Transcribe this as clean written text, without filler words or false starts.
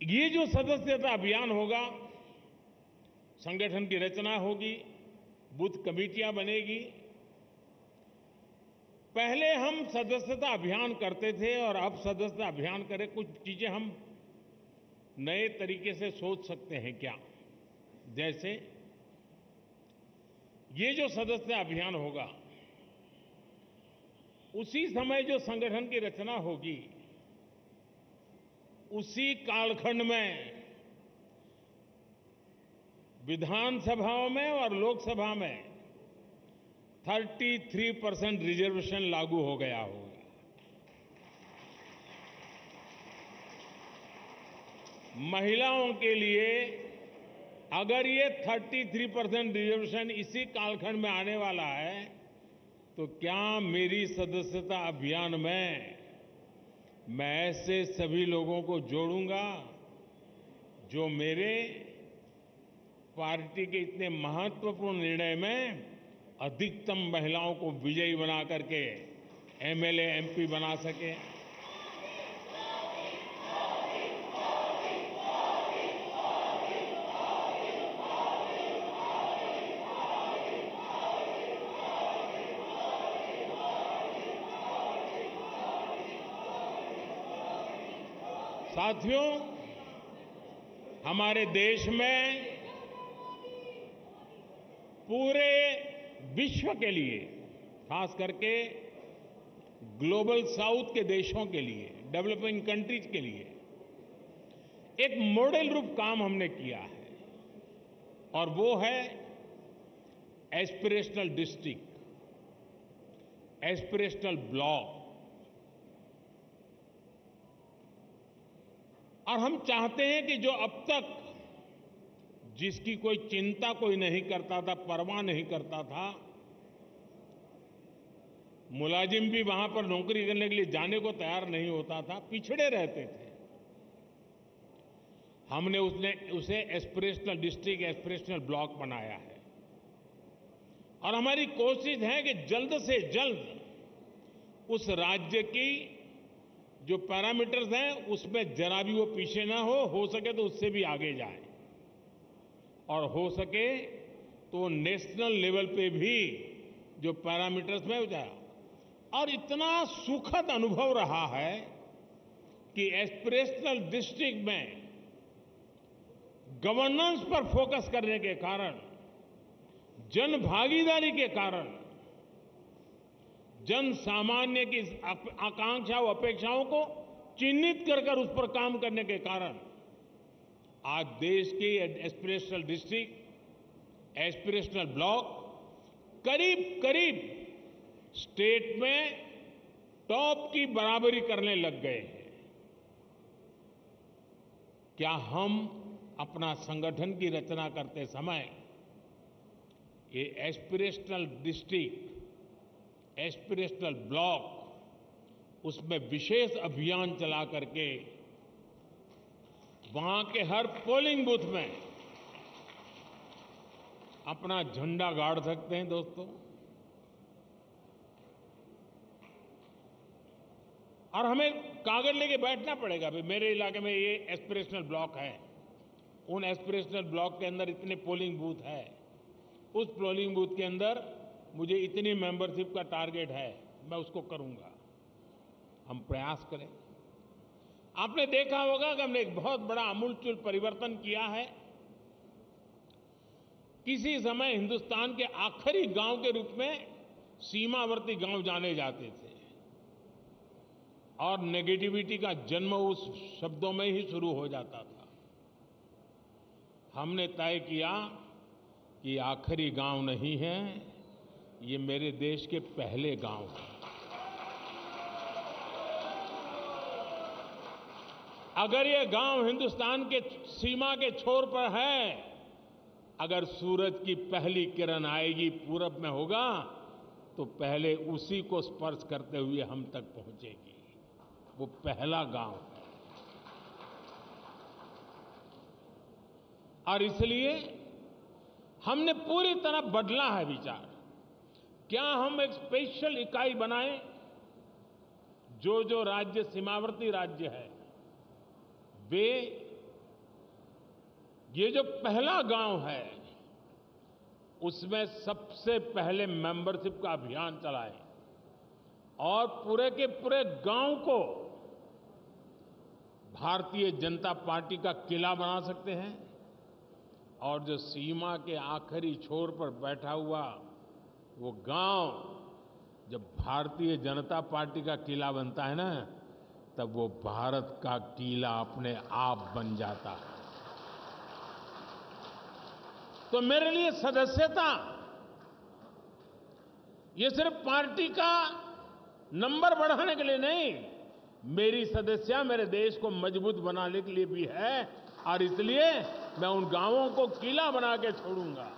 ये जो सदस्यता अभियान होगा, संगठन की रचना होगी, बूथ कमेटियां बनेगी। पहले हम सदस्यता अभियान करते थे और अब सदस्यता अभियान करें, कुछ चीजें हम नए तरीके से सोच सकते हैं क्या? जैसे ये जो सदस्यता अभियान होगा, उसी समय जो संगठन की रचना होगी, उसी कालखंड में विधानसभाओं में और लोकसभा में 33% रिजर्वेशन लागू हो गया होगा। महिलाओं के लिए अगर ये 33% रिजर्वेशन इसी कालखंड में आने वाला है, तो क्या मेरी सदस्यता अभियान में मैं ऐसे सभी लोगों को जोड़ूंगा जो मेरे पार्टी के इतने महत्वपूर्ण निर्णय में अधिकतम महिलाओं को विजयी बना करके एमएलए, एमपी बना सके। साथियों, हमारे देश में पूरे विश्व के लिए, खास करके ग्लोबल साउथ के देशों के लिए, डेवलपिंग कंट्रीज के लिए एक मॉडल रूप काम हमने किया है, और वो है एस्पिरेशनल डिस्ट्रिक्ट, एस्पिरेशनल ब्लॉक। और हम चाहते हैं कि जो अब तक जिसकी कोई चिंता कोई नहीं करता था, परवाह नहीं करता था, मुलाजिम भी वहां पर नौकरी करने के लिए जाने को तैयार नहीं होता था, पिछड़े रहते थे, हमने उसे एस्पिरेशनल डिस्ट्रिक्ट, एस्पिरेशनल ब्लॉक बनाया है। और हमारी कोशिश है कि जल्द से जल्द उस राज्य की जो पैरामीटर्स हैं उसमें जरा भी वो पीछे ना हो सके तो उससे भी आगे जाए, और हो सके तो नेशनल लेवल पे भी जो पैरामीटर्स में हो जाए। और इतना सुखद अनुभव रहा है कि एस्पिरेशनल डिस्ट्रिक्ट में गवर्नेंस पर फोकस करने के कारण, जन भागीदारी के कारण, जन सामान्य की आकांक्षा और अपेक्षाओं को चिन्हित कर उस पर काम करने के कारण आज देश के एस्पिरेशनल डिस्ट्रिक्ट, एस्पिरेशनल ब्लॉक करीब करीब स्टेट में टॉप की बराबरी करने लग गए हैं। क्या हम अपना संगठन की रचना करते समय ये एस्पिरेशनल डिस्ट्रिक्ट, एस्पिरेशनल ब्लॉक, उसमें विशेष अभियान चला करके वहां के हर पोलिंग बूथ में अपना झंडा गाड़ सकते हैं? दोस्तों, और हमें कागज लेके बैठना पड़ेगा, भाई मेरे इलाके में ये एस्पिरेशनल ब्लॉक है, उन एस्पिरेशनल ब्लॉक के अंदर इतने पोलिंग बूथ है, उस पोलिंग बूथ के अंदर मुझे इतनी मेंबरशिप का टारगेट है, मैं उसको करूंगा। हम प्रयास करें। आपने देखा होगा कि हमने एक बहुत बड़ा आमूलचूल परिवर्तन किया है। किसी समय हिंदुस्तान के आखिरी गांव के रूप में सीमावर्ती गांव जाने जाते थे, और नेगेटिविटी का जन्म उस शब्दों में ही शुरू हो जाता था। हमने तय किया कि आखिरी गांव नहीं है, ये मेरे देश के पहले गांव हैं। अगर ये गांव हिंदुस्तान के सीमा के छोर पर है, अगर सूरज की पहली किरण आएगी, पूरब में होगा, तो पहले उसी को स्पर्श करते हुए हम तक पहुंचेगी। वो पहला गांव है। और इसलिए हमने पूरी तरह बदला है विचार। क्या हम एक स्पेशल इकाई बनाएं? जो राज्य सीमावर्ती राज्य है, वे ये जो पहला गांव है उसमें सबसे पहले मेंबरशिप का अभियान चलाएं और पूरे के पूरे गांव को भारतीय जनता पार्टी का किला बना सकते हैं और जो सीमा के आखिरी छोर पर बैठा हुआ वो गांव जब भारतीय जनता पार्टी का किला बनता है ना, तब वो भारत का किला अपने आप बन जाता है। तो मेरे लिए सदस्यता ये सिर्फ पार्टी का नंबर बढ़ाने के लिए नहीं, मेरी सदस्यता मेरे देश को मजबूत बनाने के लिए भी है और इसलिए मैं उन गांवों को किला बना के छोड़ूंगा।